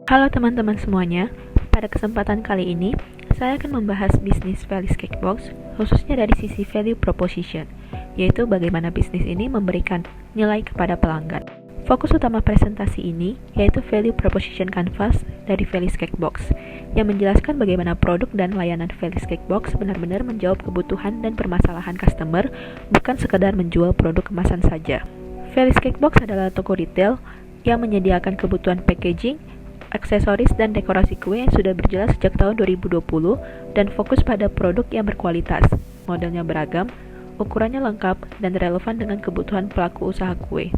Halo teman-teman semuanya, pada kesempatan kali ini saya akan membahas bisnis Felis Cakebox khususnya dari sisi value proposition, yaitu bagaimana bisnis ini memberikan nilai kepada pelanggan. Fokus utama presentasi ini yaitu value proposition canvas dari Felis Cakebox yang menjelaskan bagaimana produk dan layanan Felis Cakebox benar-benar menjawab kebutuhan dan permasalahan customer, bukan sekadar menjual produk kemasan saja. Felis Cakebox adalah toko retail yang menyediakan kebutuhan packaging, aksesoris dan dekorasi kue yang sudah berjalan sejak tahun 2020 dan fokus pada produk yang berkualitas, modelnya beragam, ukurannya lengkap, dan relevan dengan kebutuhan pelaku usaha kue.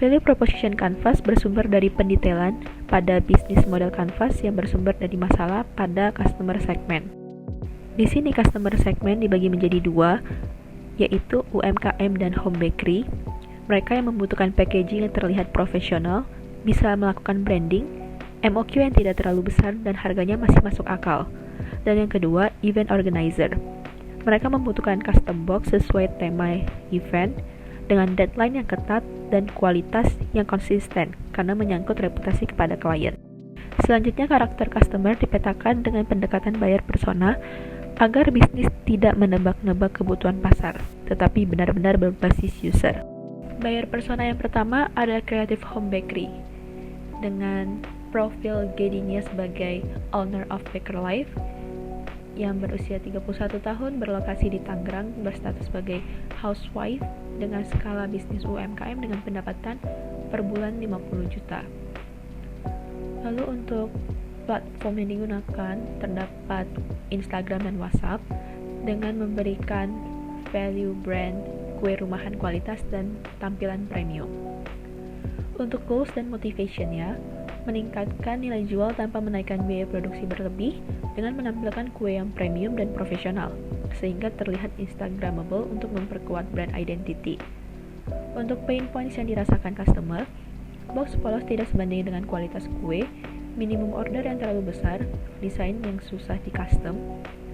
Value Proposition Canvas bersumber dari pendetailan pada bisnis model canvas yang bersumber dari masalah pada customer segment. Di sini customer segment dibagi menjadi dua, yaitu UMKM dan home bakery. Mereka yang membutuhkan packaging yang terlihat profesional, bisa melakukan branding, MOQ yang tidak terlalu besar dan harganya masih masuk akal. Dan yang kedua, event organizer. Mereka membutuhkan custom box sesuai tema event dengan deadline yang ketat dan kualitas yang konsisten karena menyangkut reputasi kepada klien. Selanjutnya, karakter customer dipetakan dengan pendekatan buyer persona agar bisnis tidak menebak-nebak kebutuhan pasar, tetapi benar-benar berbasis user. Buyer persona yang pertama adalah Creative Home Bakery dengan profil Gedinia sebagai owner of Baker Life yang berusia 31 tahun, berlokasi di Tangerang, berstatus sebagai housewife dengan skala bisnis UMKM dengan pendapatan per bulan 50 juta. Lalu untuk platform yang digunakan terdapat Instagram dan WhatsApp dengan memberikan value brand, kue rumahan kualitas dan tampilan premium. Untuk goals dan motivation-nya, meningkatkan nilai jual tanpa menaikkan biaya produksi berlebih dengan menampilkan kue yang premium dan profesional, sehingga terlihat instagramable untuk memperkuat brand identity. Untuk pain points yang dirasakan customer, box polos tidak sebanding dengan kualitas kue, minimum order yang terlalu besar, desain yang susah di custom,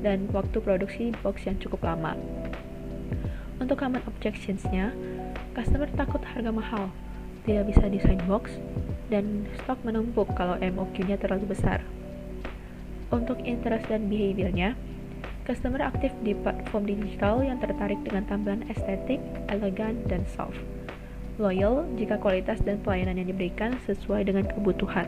dan waktu produksi box yang cukup lama. Untuk common objections-nya, customer takut harga mahal, tidak bisa desain box, dan stok menumpuk kalau MOQ-nya terlalu besar. Untuk interest dan behavior-nya, customer aktif di platform digital yang tertarik dengan tampilan estetik, elegan, dan soft. Loyal jika kualitas dan pelayanan yang diberikan sesuai dengan kebutuhan.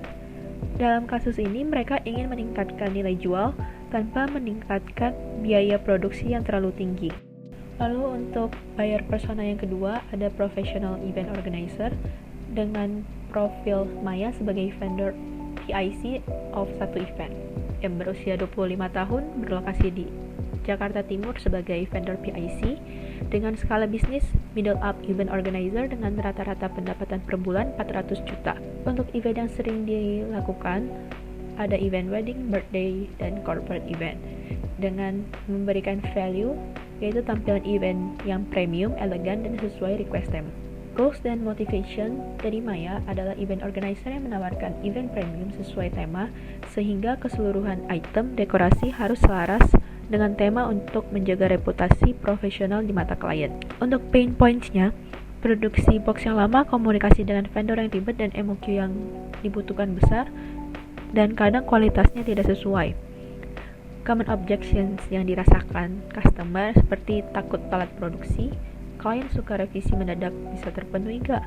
Dalam kasus ini, mereka ingin meningkatkan nilai jual tanpa meningkatkan biaya produksi yang terlalu tinggi. Lalu untuk buyer persona yang kedua, ada professional event organizer dengan profil Maya sebagai vendor PIC of satu event yang berusia 25 tahun, berlokasi di Jakarta Timur sebagai vendor PIC dengan skala bisnis middle up event organizer dengan rata-rata pendapatan per bulan 400 juta. Untuk event yang sering dilakukan ada event wedding, birthday, dan corporate event dengan memberikan value yaitu tampilan event yang premium, elegan, dan sesuai request tema. Goals dan motivation dari Maya adalah event organizer yang menawarkan event premium sesuai tema sehingga keseluruhan item dekorasi harus selaras dengan tema untuk menjaga reputasi profesional di mata klien. Untuk pain points-nya, produksi box yang lama, komunikasi dengan vendor yang ribet, dan MOQ yang dibutuhkan besar dan kadang kualitasnya tidak sesuai. Common objections yang dirasakan customer seperti takut telat produksi, klien suka revisi mendadak bisa terpenuhi gak?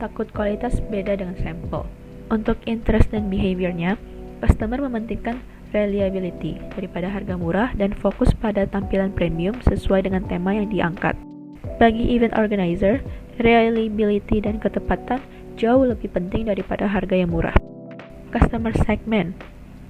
Takut kualitas beda dengan sampel. Untuk interest dan behavior-nya, customer mementingkan reliability daripada harga murah dan fokus pada tampilan premium sesuai dengan tema yang diangkat. Bagi event organizer, reliability dan ketepatan jauh lebih penting daripada harga yang murah. Customer segment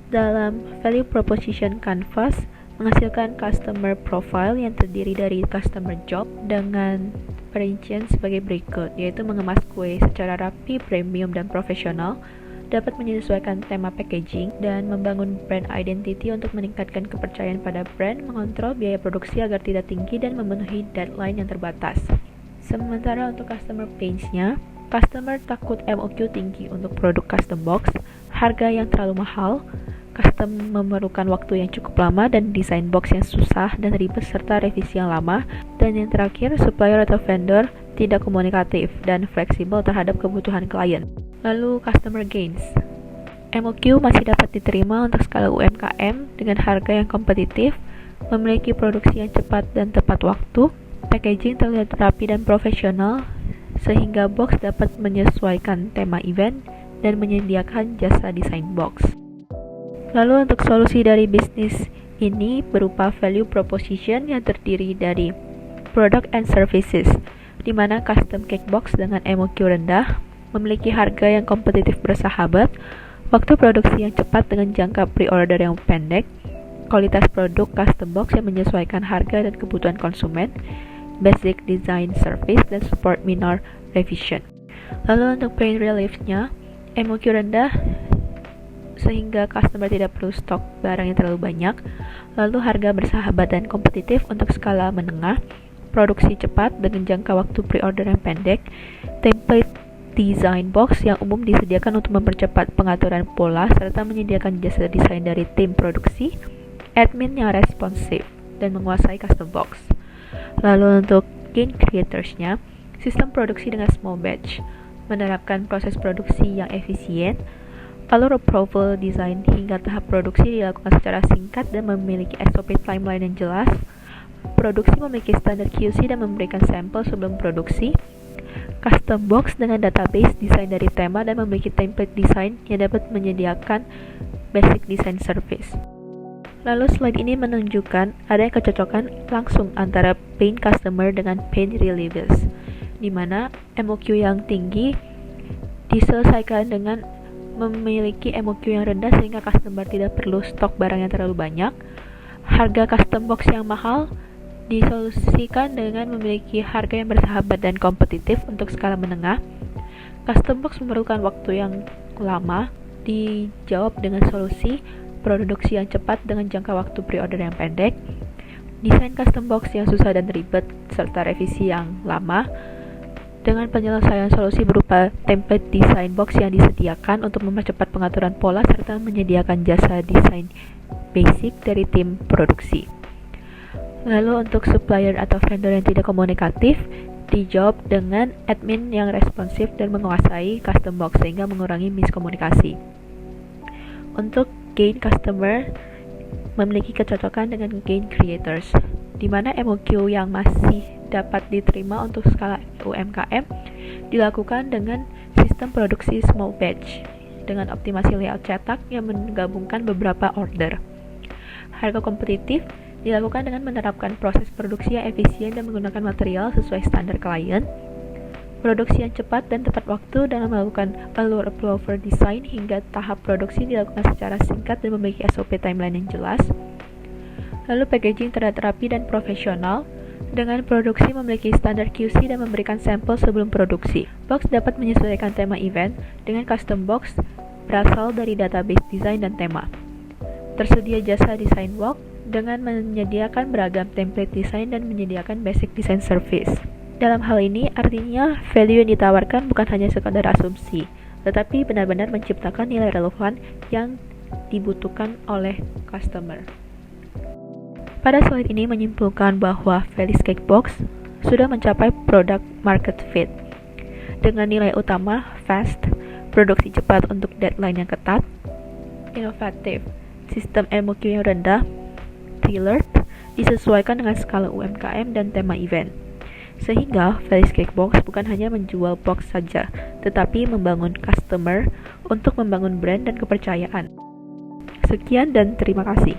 dalam Value Proposition Canvas menghasilkan customer profile yang terdiri dari customer job dengan perincian sebagai berikut, yaitu mengemas kue secara rapi, premium, dan profesional, dapat menyesuaikan tema packaging, dan membangun brand identity untuk meningkatkan kepercayaan pada brand, mengontrol biaya produksi agar tidak tinggi, dan memenuhi deadline yang terbatas. Sementara untuk customer pains-nya, customer takut MOQ tinggi untuk produk custom box, harga yang terlalu mahal, custom memerlukan waktu yang cukup lama, dan desain box yang susah dan ribet serta revisi yang lama, dan yang terakhir, supplier atau vendor tidak komunikatif dan fleksibel terhadap kebutuhan klien. Lalu customer gains. MOQ masih dapat diterima untuk skala UMKM dengan harga yang kompetitif, memiliki produksi yang cepat dan tepat waktu, packaging terlihat rapi dan profesional, sehingga box dapat menyesuaikan tema event dan menyediakan jasa desain box. Lalu untuk solusi dari bisnis ini berupa value proposition yang terdiri dari product and services, di mana custom cake box dengan MOQ rendah memiliki harga yang kompetitif bersahabat, waktu produksi yang cepat dengan jangka pre-order yang pendek, kualitas produk custom box yang menyesuaikan harga dan kebutuhan konsumen, basic design service, dan support minor revision. Lalu untuk pain relief-nya, MOQ rendah sehingga customer tidak perlu stok barang yang terlalu banyak, lalu harga bersahabat dan kompetitif untuk skala menengah, produksi cepat dengan jangka waktu pre-order yang pendek, template design box yang umum disediakan untuk mempercepat pengaturan pola serta menyediakan jasa desain dari tim produksi, admin yang responsif dan menguasai custom box. Lalu untuk gain creators-nya, sistem produksi dengan small batch, menerapkan proses produksi yang efisien, alur approval design hingga tahap produksi dilakukan secara singkat dan memiliki SOP timeline yang jelas. Produksi memiliki standar QC dan memberikan sampel sebelum produksi. Custom box dengan database desain dari tema dan memiliki template design yang dapat menyediakan basic design service. Lalu slide ini menunjukkan adanya kecocokan langsung antara pain customer dengan pain relievers, di mana MOQ yang tinggi diselesaikan dengan memiliki MOQ yang rendah sehingga customer tidak perlu stok barang yang terlalu banyak. Harga custom box yang mahal disolusikan dengan memiliki harga yang bersahabat dan kompetitif untuk skala menengah. Custom box memerlukan waktu yang lama, dijawab dengan solusi produksi yang cepat dengan jangka waktu pre-order yang pendek. Desain custom box yang susah dan ribet serta revisi yang lama, dengan penyelesaian solusi berupa template design box yang disediakan untuk mempercepat pengaturan pola serta menyediakan jasa desain basic dari tim produksi. Lalu untuk supplier atau vendor yang tidak komunikatif, dijawab dengan admin yang responsif dan menguasai custom box sehingga mengurangi miskomunikasi. Untuk gain customer, memiliki kecocokan dengan gain creators, di mana MOQ yang masih dapat diterima untuk skala UMKM dilakukan dengan sistem produksi small batch dengan optimasi layout cetak yang menggabungkan beberapa order. Harga kompetitif dilakukan dengan menerapkan proses produksi yang efisien dan menggunakan material sesuai standar klien. Produksi yang cepat dan tepat waktu dalam melakukan alur approval design hingga tahap produksi dilakukan secara singkat dan memiliki SOP timeline yang jelas. Lalu packaging terlihat rapi dan profesional, dengan produksi memiliki standar QC dan memberikan sampel sebelum produksi. Box dapat menyesuaikan tema event dengan custom box berasal dari database desain dan tema. Tersedia jasa desain box dengan menyediakan beragam template desain dan menyediakan basic design service. Dalam hal ini, artinya value yang ditawarkan bukan hanya sekadar asumsi, tetapi benar-benar menciptakan nilai relevan yang dibutuhkan oleh customer. Pada slide ini menyimpulkan bahwa Feliz Cake Box sudah mencapai product market fit dengan nilai utama fast, produksi cepat untuk deadline yang ketat, inovatif, sistem MOQ yang rendah, tailored, disesuaikan dengan skala UMKM dan tema event. Sehingga Feliz Cake Box bukan hanya menjual box saja, tetapi membangun customer untuk membangun brand dan kepercayaan. Sekian dan terima kasih.